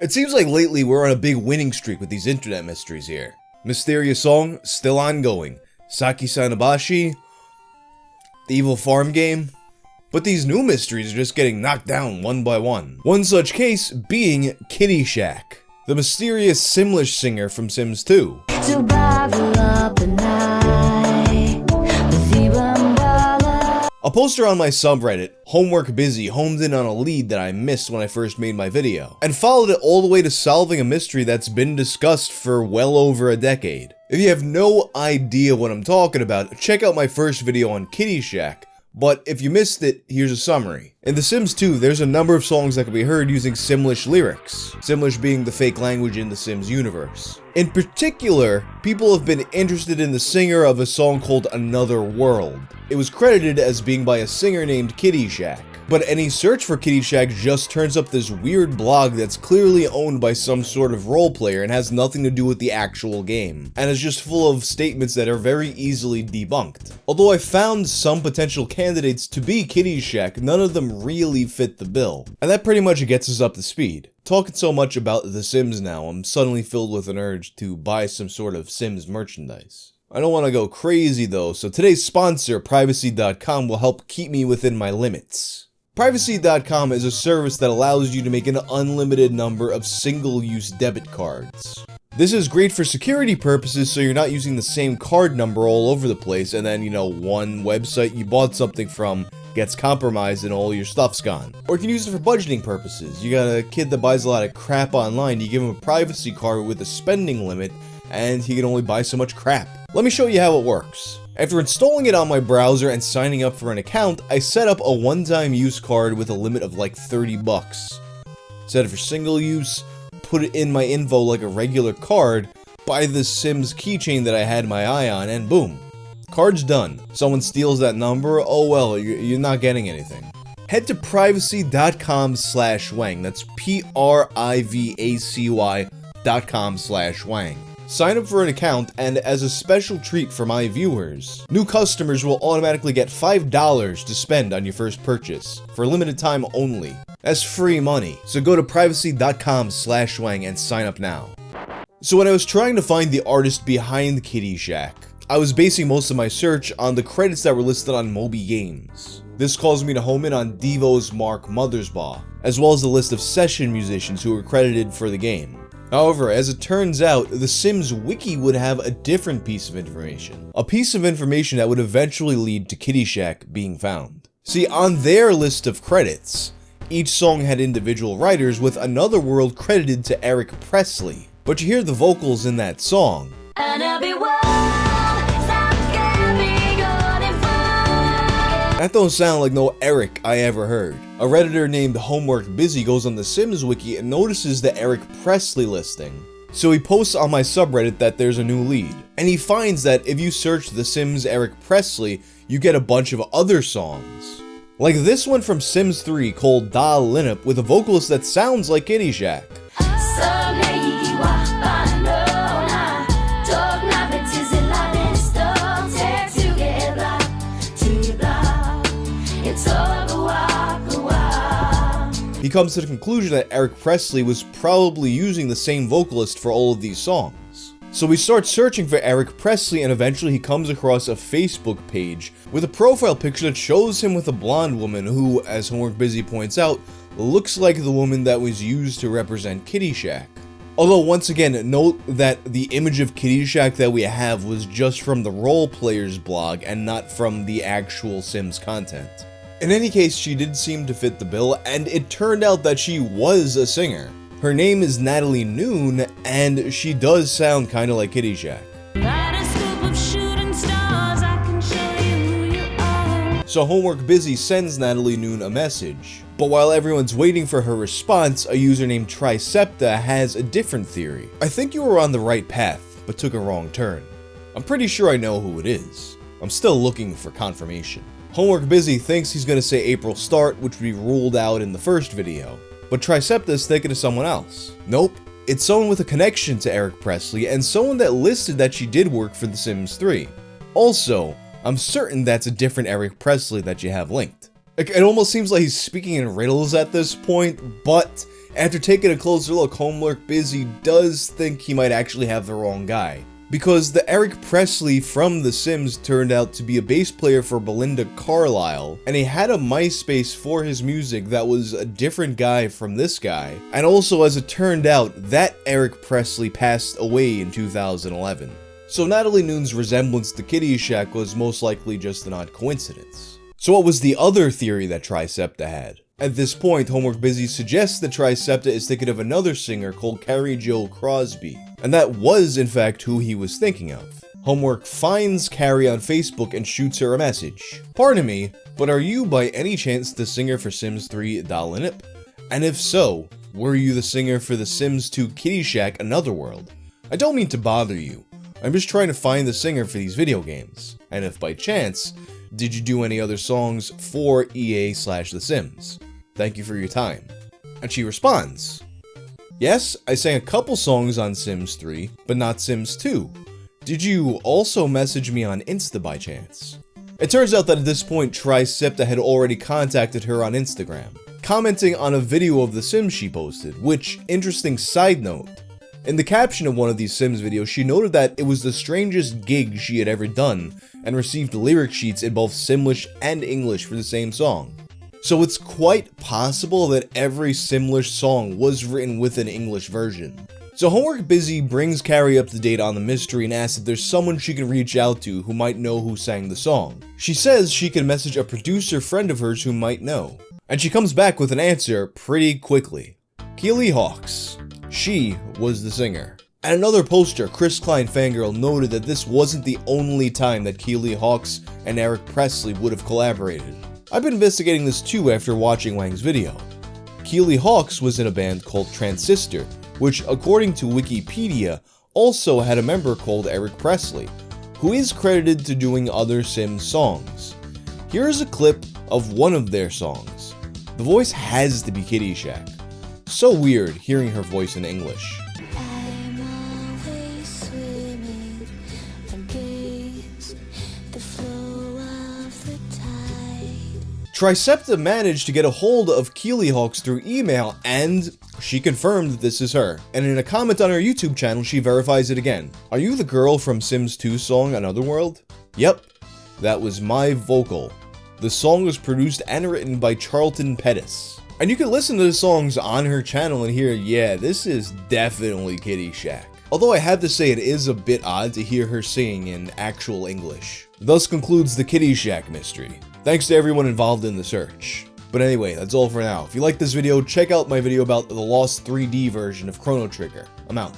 It seems like lately we're on a big winning streak with these internet mysteries here. Mysterious Song, still ongoing. Saki Sanabashi, the Evil Farm Game. But these new mysteries are just getting knocked down one by one. One such case being Kitty Shack, the mysterious Simlish singer from Sims 2. A poster on my subreddit, Homework Busy, homed in on a lead that I missed when I first made my video, and followed it all the way to solving a mystery that's been discussed for well over a decade. If you have no idea what I'm talking about, check out my first video on Kitty Shack, but if you missed it, here's a summary. In The Sims 2, there's a number of songs that can be heard using Simlish lyrics, Simlish being the fake language in the Sims universe. In particular, people have been interested in the singer of a song called Another World. It was credited as being by a singer named Kitty Shack, but any search for Kitty Shack just turns up this weird blog that's clearly owned by some sort of role player and has nothing to do with the actual game, and is just full of statements that are very easily debunked. Although I found some potential candidates to be Kitty Shack, none of them really fit the bill, and that pretty much gets us up to speed. Talking so much about The Sims now, I'm suddenly filled with an urge to buy some sort of Sims merchandise. I don't want to go crazy though, so today's sponsor, Privacy.com, will help keep me within my limits. Privacy.com is a service that allows you to make an unlimited number of single-use debit cards. This is great for security purposes, so you're not using the same card number all over the place, and then, one website you bought something from gets compromised and all your stuff's gone. Or you can use it for budgeting purposes. You got a kid that buys a lot of crap online, you give him a privacy card with a spending limit, and he can only buy so much crap. Let me show you how it works. After installing it on my browser and signing up for an account, I set up a one-time use card with a limit of like 30 bucks. Set it for single use, put it in my info like a regular card, buy this Sims keychain that I had my eye on, and boom. Card's done. Someone steals that number, oh well, you're not getting anything. Head to privacy.com/wang, that's privacy.com/wang. Sign up for an account, and as a special treat for my viewers, new customers will automatically get $5 to spend on your first purchase, for a limited time only. That's free money, so go to privacy.com/wang and sign up now. So when I was trying to find the artist behind Kitty Shack, I was basing most of my search on the credits that were listed on Moby Games. This caused me to home in on Devo's Mark Mothersbaugh, as well as the list of session musicians who were credited for the game. However, as it turns out, the Sims Wiki would have a different piece of information. A piece of information that would eventually lead to Kitty Shack being found. See, on their list of credits, each song had individual writers with Another World credited to Eric Presley. But you hear the vocals in that song. That don't sound like no Eric I ever heard. A redditor named Homework Busy goes on the Sims Wiki and notices the Eric Presley listing. So he posts on my subreddit that there's a new lead. And he finds that if you search The Sims Eric Presley, you get a bunch of other songs. Like this one from Sims 3 called Da Lineup with a vocalist that sounds like Kitty Shack. He comes to the conclusion that Eric Presley was probably using the same vocalist for all of these songs. So we start searching for Eric Presley, and eventually he comes across a Facebook page with a profile picture that shows him with a blonde woman who, as Homework Busy points out, looks like the woman that was used to represent Kitty Shack. Although once again, note that the image of Kitty Shack that we have was just from the role player's blog and not from the actual Sims content. In any case, she did seem to fit the bill, and it turned out that she was a singer. Her name is Natalie Noon, and she does sound kinda like Kitty Shack. So Homework Busy sends Natalie Noon a message. But while everyone's waiting for her response, a user named Tricepta has a different theory. I think you were on the right path, but took a wrong turn. I'm pretty sure I know who it is. I'm still looking for confirmation. Homework Busy thinks he's gonna say April Start, which we ruled out in the first video. But Tricepta is thinking of someone else. Nope, it's someone with a connection to Eric Presley, and someone that listed that she did work for The Sims 3. Also, I'm certain that's a different Eric Presley that you have linked. It almost seems like he's speaking in riddles at this point, but After taking a closer look, HurpDurpington does think he might actually have the wrong guy, because the Eric Presley from The Sims turned out to be a bass player for Belinda Carlisle, and he had a MySpace for his music that was a different guy from this guy, and also, as it turned out, that Eric Presley passed away in 2011. So Natalie Noon's resemblance to Kitty Shack was most likely just an odd coincidence. So what was the other theory that Tricepta had? At this point, HurpDurpington suggests that Tricepta is thinking of another singer called Carrie Jo Crosby, and that was in fact who he was thinking of. HurpDurpington finds Carrie on Facebook and shoots her a message. "Pardon me, but are you by any chance the singer for Sims 3 Dalinip? And if so, were you the singer for The Sims 2 Kitty Shack Another World? I don't mean to bother you. I'm just trying to find the singer for these video games. And if by chance, did you do any other songs for EA/The Sims? Thank you for your time." And she responds, "Yes, I sang a couple songs on Sims 3, but not Sims 2. Did you also message me on Insta by chance?" It turns out that at this point, Tricepta had already contacted her on Instagram, commenting on a video of The Sims she posted, which, interesting side note, in the caption of one of these Sims videos, she noted that it was the strangest gig she had ever done, and received lyric sheets in both Simlish and English for the same song. So it's quite possible that every Simlish song was written with an English version. So HurpDurpington brings Carrie up to date on the mystery and asks if there's someone she can reach out to who might know who sang the song. She says she can message a producer friend of hers who might know. And she comes back with an answer pretty quickly. Keely Hawks. She was the singer. And another poster, Chris Klein Fangirl, noted that this wasn't the only time that Keely Hawks and Eric Presley would have collaborated. I've been investigating this too after watching Wang's video. Keely Hawks was in a band called Transistor, which according to Wikipedia also had a member called Eric Presley, who is credited to doing other Sims songs. Here is a clip of one of their songs. The voice has to be Kitty Shack. So weird hearing her voice in English. I'm always swimming against the flow of the tide. Tricepta managed to get a hold of Keely Hawks through email, and she confirmed that this is her. And in a comment on her YouTube channel, she verifies it again. "Are you the girl from Sims 2's song Another World?" "Yep, that was my vocal. The song was produced and written by Charlton Pettis." And you can listen to the songs on her channel and hear, yeah, this is definitely Kitty Shack. Although I have to say it is a bit odd to hear her singing in actual English. Thus concludes the Kitty Shack mystery. Thanks to everyone involved in the search. But anyway, that's all for now. If you liked this video, check out my video about the lost 3D version of Chrono Trigger. I'm out.